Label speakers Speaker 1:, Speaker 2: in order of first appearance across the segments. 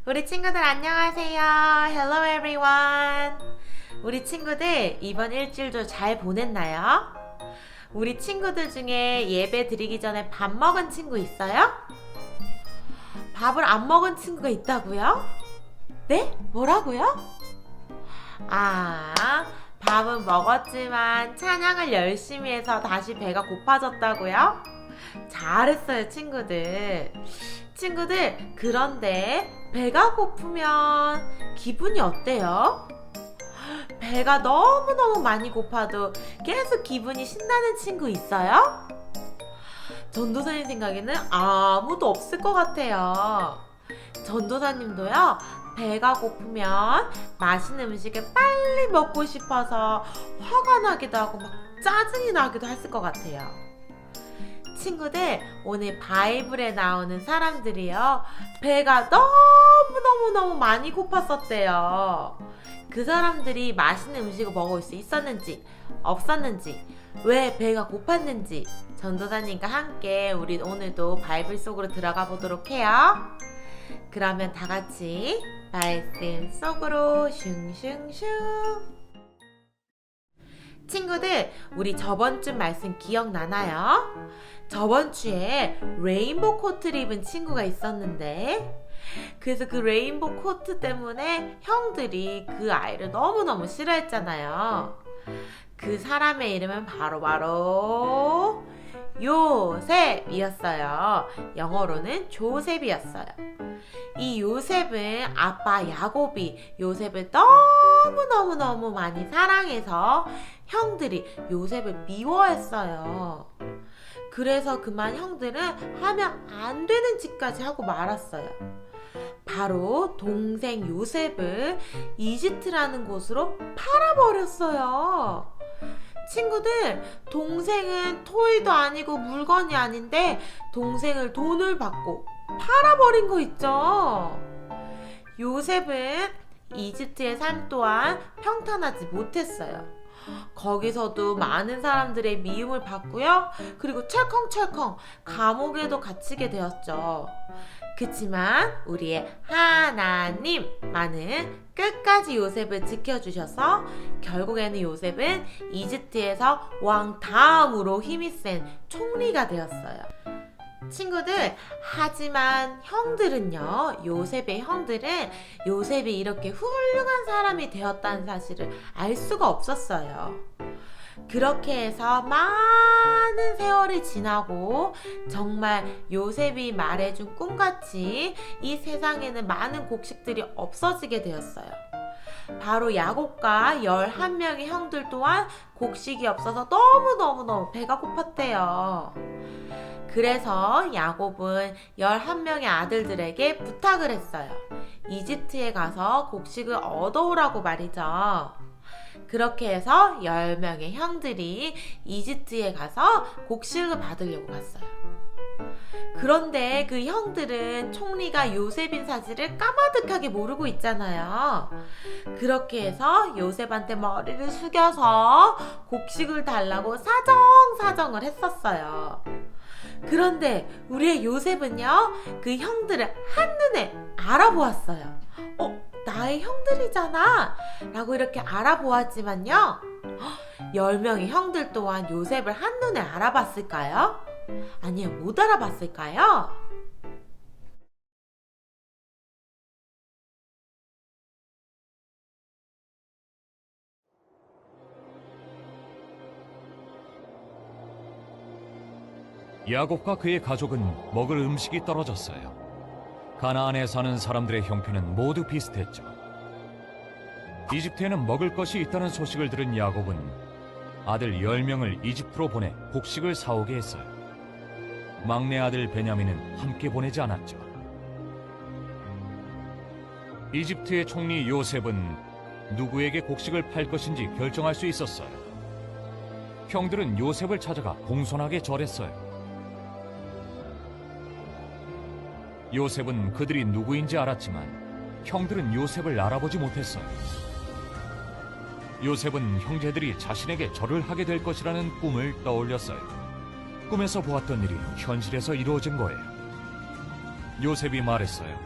Speaker 1: 우리 친구들 안녕하세요. Hello everyone. 우리 친구들 이번 일주일도 잘 보냈나요? 우리 친구들 중에 예배 드리기 전에 밥 먹은 친구 있어요? 밥을 안 먹은 친구가 있다고요? 네? 뭐라고요? 밥은 먹었지만 찬양을 열심히 해서 다시 배가 고파졌다고요? 잘했어요, 친구들. 친구들, 그런데 배가 고프면 기분이 어때요? 배가 너무너무 많이 고파도 계속 기분이 신나는 친구 있어요? 전도사님 생각에는 아무도 없을 것 같아요. 전도사님도요, 배가 고프면 맛있는 음식을 빨리 먹고 싶어서 화가 나기도 하고 막 짜증이 나기도 했을 것 같아요. 친구들, 오늘 바이블에 나오는 사람들이요, 배가 너무너무너무 많이 고팠었대요. 그 사람들이 맛있는 음식을 먹을 수 있었는지 없었는지, 왜 배가 고팠는지 전도사님과 함께 우리 오늘도 바이블 속으로 들어가 보도록 해요. 그러면 다 같이 말씀 속으로 슝슝슝. 친구들, 우리 저번 주 말씀 기억나나요? 저번 주에 레인보우 코트를 입은 친구가 있었는데, 그래서 그 레인보우 코트 때문에 형들이 그 아이를 너무너무 싫어했잖아요. 그 사람의 이름은 바로 요셉이었어요. 영어로는 조셉이었어요. 이 요셉은 아빠 야곱이 요셉을 너무너무너무 많이 사랑해서 형들이 요셉을 미워했어요. 그래서 그만 형들은 하면 안 되는 짓까지 하고 말았어요. 바로 동생 요셉을 이집트라는 곳으로 팔아버렸어요. 친구들, 동생은 토이도 아니고 물건이 아닌데 동생을 돈을 받고 팔아버린 거 있죠. 요셉은 이집트의 삶 또한 평탄하지 못했어요. 거기서도 많은 사람들의 미움을 받고요. 그리고 철컹철컹 감옥에도 갇히게 되었죠. 그치만 우리의 하나님만은 끝까지 요셉을 지켜주셔서 결국에는 요셉은 이집트에서 왕 다음으로 힘이 센 총리가 되었어요. 친구들, 하지만 형들은요, 요셉의 형들은 요셉이 이렇게 훌륭한 사람이 되었다는 사실을 알 수가 없었어요. 그렇게 해서 많은 세월이 지나고 정말 요셉이 말해준 꿈같이 이 세상에는 많은 곡식들이 없어지게 되었어요. 바로 야곱과 11명의 형들 또한 곡식이 없어서 너무너무 배가 고팠대요. 그래서 야곱은 11명의 아들들에게 부탁을 했어요. 이집트에 가서 곡식을 얻어오라고 말이죠. 그렇게 해서 10명의 형들이 이집트에 가서 곡식을 받으려고 갔어요. 그런데 그 형들은 총리가 요셉인 사실을 까마득하게 모르고 있잖아요. 그렇게 해서 요셉한테 머리를 숙여서 곡식을 달라고 사정사정을 했었어요. 그런데 우리의 요셉은요, 그 형들을 한눈에 알아보았어요. 나의 형들이잖아 라고 이렇게 알아보았지만요, 10명의 형들 또한 요셉을 한눈에 알아봤을까요? 아니요, 못 알아봤을까요?
Speaker 2: 야곱과 그의 가족은 먹을 음식이 떨어졌어요. 가나안에 사는 사람들의 형편은 모두 비슷했죠. 이집트에는 먹을 것이 있다는 소식을 들은 야곱은 아들 10명을 이집트로 보내 곡식을 사오게 했어요. 막내 아들 베냐민은 함께 보내지 않았죠. 이집트의 총리 요셉은 누구에게 곡식을 팔 것인지 결정할 수 있었어요. 형들은 요셉을 찾아가 공손하게 절했어요. 요셉은 그들이 누구인지 알았지만 형들은 요셉을 알아보지 못했어요. 요셉은 형제들이 자신에게 절을 하게 될 것이라는 꿈을 떠올렸어요. 꿈에서 보았던 일이 현실에서 이루어진 거예요. 요셉이 말했어요.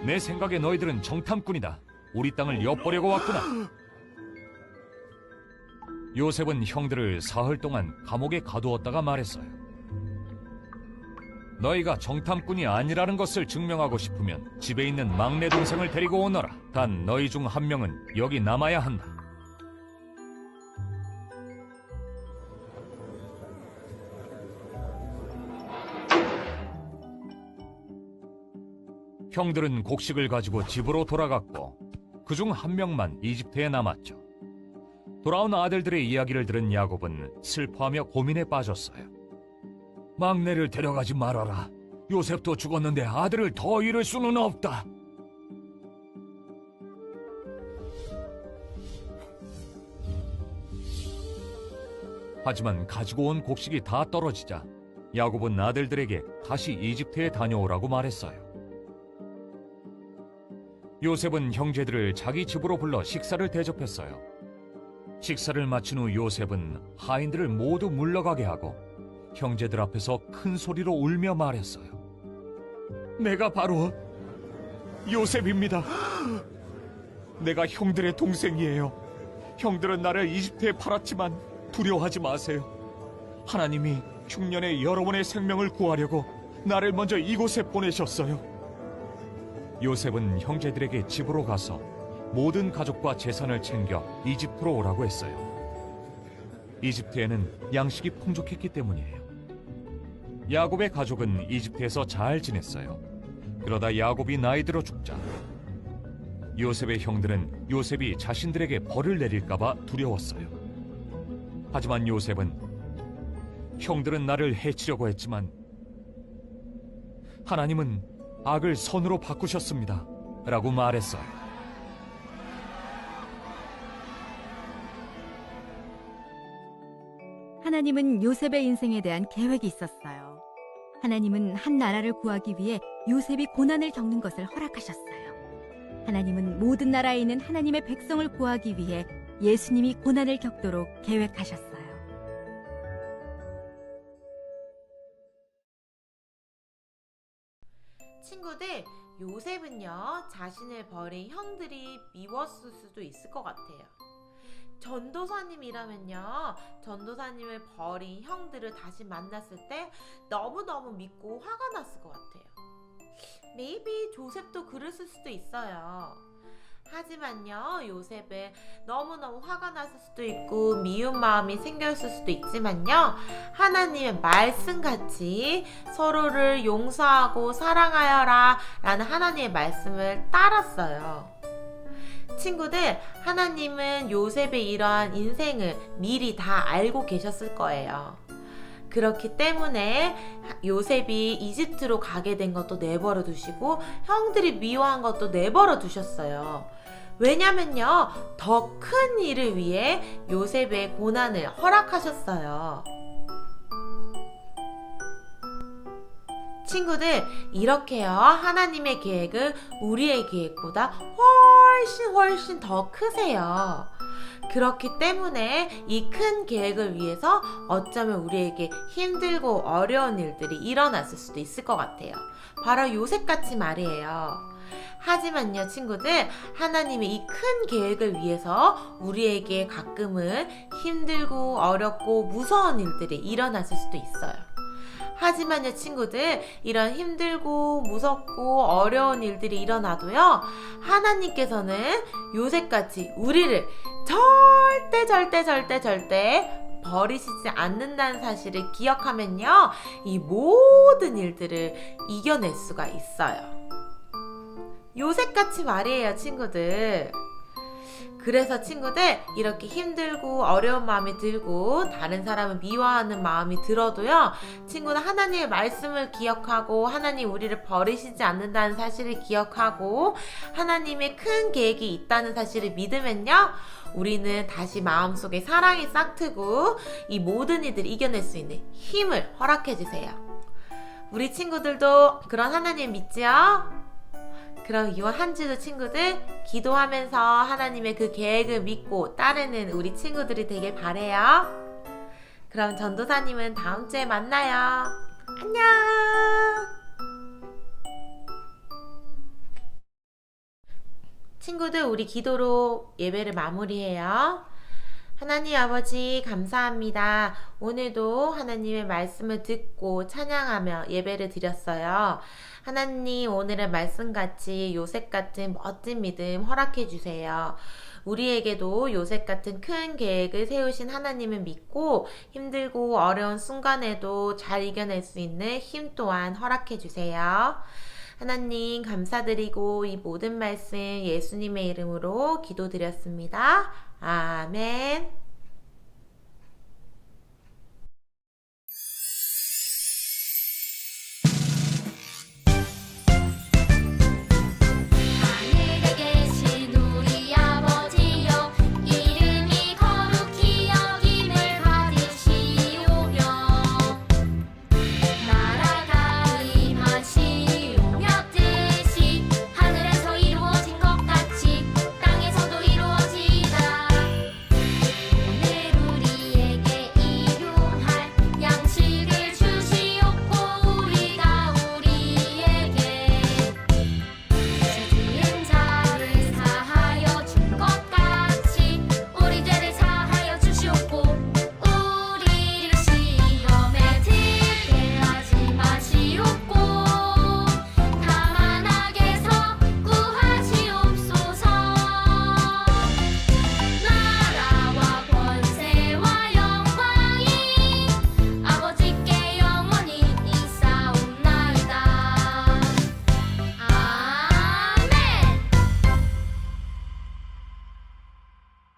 Speaker 2: 내 생각에 너희들은 정탐꾼이다. 우리 땅을 엿보려고 왔구나. 요셉은 형들을 사흘 동안 감옥에 가두었다가 말했어요. 너희가 정탐꾼이 아니라는 것을 증명하고 싶으면 집에 있는 막내 동생을 데리고 오너라. 단 너희 중 한 명은 여기 남아야 한다. 형들은 곡식을 가지고 집으로 돌아갔고 그중 한 명만 이집트에 남았죠. 돌아온 아들들의 이야기를 들은 야곱은 슬퍼하며 고민에 빠졌어요. 막내를 데려가지 말아라. 요셉도 죽었는데 아들을 더 잃을 수는 없다. 하지만 가지고 온 곡식이 다 떨어지자 야곱은 아들들에게 다시 이집트에 다녀오라고 말했어요. 요셉은 형제들을 자기 집으로 불러 식사를 대접했어요. 식사를 마친 후 요셉은 하인들을 모두 물러가게 하고 형제들 앞에서 큰 소리로 울며 말했어요. 내가 바로 요셉입니다. 내가 형들의 동생이에요. 형들은 나를 이집트에 팔았지만 두려워하지 마세요. 하나님이 흉년에 여러분의 생명을 구하려고 나를 먼저 이곳에 보내셨어요. 요셉은 형제들에게 집으로 가서 모든 가족과 재산을 챙겨 이집트로 오라고 했어요. 이집트에는 양식이 풍족했기 때문이에요. 야곱의 가족은 이집트에서 잘 지냈어요. 그러다 야곱이 나이 들어 죽자 요셉의 형들은 요셉이 자신들에게 벌을 내릴까봐 두려웠어요. 하지만 요셉은 형들은 나를 해치려고 했지만 하나님은 악을 선으로 바꾸셨습니다. 라고 말했어요.
Speaker 3: 하나님은 요셉의 인생에 대한 계획이 있었어요. 하나님은 한 나라를 구하기 위해 요셉이 고난을 겪는 것을 허락하셨어요. 하나님은 모든 나라에 있는 하나님의 백성을 구하기 위해 예수님이 고난을 겪도록 계획하셨어요.
Speaker 1: 친구들, 요셉은요, 자신을 버린 형들이 미웠을 수도 있을 것 같아요. 전도사님이라면요, 전도사님을 버린 형들을 다시 만났을 때 너무너무 믿고 화가 났을 것 같아요. Maybe 조셉도 그랬을 수도 있어요. 하지만요, 요셉은 너무너무 화가 났을 수도 있고 미운 마음이 생겼을 수도 있지만요, 하나님의 말씀같이 서로를 용서하고 사랑하여라 라는 하나님의 말씀을 따랐어요. 친구들, 하나님은 요셉의 이러한 인생을 미리 다 알고 계셨을 거예요. 그렇기 때문에 요셉이 이집트로 가게 된 것도 내버려 두시고 형들이 미워한 것도 내버려 두셨어요. 왜냐면요, 더 큰 일을 위해 요셉의 고난을 허락하셨어요. 친구들, 이렇게요, 하나님의 계획은 우리의 계획보다 훨씬 더 크세요. 그렇기 때문에 이 큰 계획을 위해서 어쩌면 우리에게 힘들고 어려운 일들이 일어났을 수도 있을 것 같아요. 바로 요셉같이 말이에요. 하지만요, 친구들, 하나님의 이 큰 계획을 위해서 우리에게 가끔은 힘들고 어렵고 무서운 일들이 일어났을 수도 있어요. 하지만요, 친구들, 이런 힘들고 무섭고 어려운 일들이 일어나도요, 하나님께서는 요셉같이 우리를 절대 버리시지 않는다는 사실을 기억하면요, 이 모든 일들을 이겨낼 수가 있어요. 요셉같이 말이에요, 친구들. 그래서 친구들, 이렇게 힘들고 어려운 마음이 들고 다른 사람을 미워하는 마음이 들어도요, 친구는 하나님의 말씀을 기억하고 하나님 우리를 버리시지 않는다는 사실을 기억하고 하나님의 큰 계획이 있다는 사실을 믿으면요, 우리는 다시 마음속에 사랑이 싹트고 이 모든 일들을 이겨낼 수 있는 힘을 허락해 주세요. 우리 친구들도 그런 하나님 믿지요? 그럼 이번 한 주도 친구들 기도하면서 하나님의 그 계획을 믿고 따르는 우리 친구들이 되길 바래요. 그럼 전도사님은 다음 주에 만나요. 안녕. 친구들, 우리 기도로 예배를 마무리해요. 하나님 아버지 감사합니다. 오늘도 하나님의 말씀을 듣고 찬양하며 예배를 드렸어요. 하나님, 오늘의 말씀같이 요셉 같은 멋진 믿음 허락해 주세요. 우리에게도 요셉 같은 큰 계획을 세우신 하나님을 믿고 힘들고 어려운 순간에도 잘 이겨낼 수 있는 힘 또한 허락해 주세요. 하나님 감사드리고 이 모든 말씀 예수님의 이름으로 기도드렸습니다. 아멘.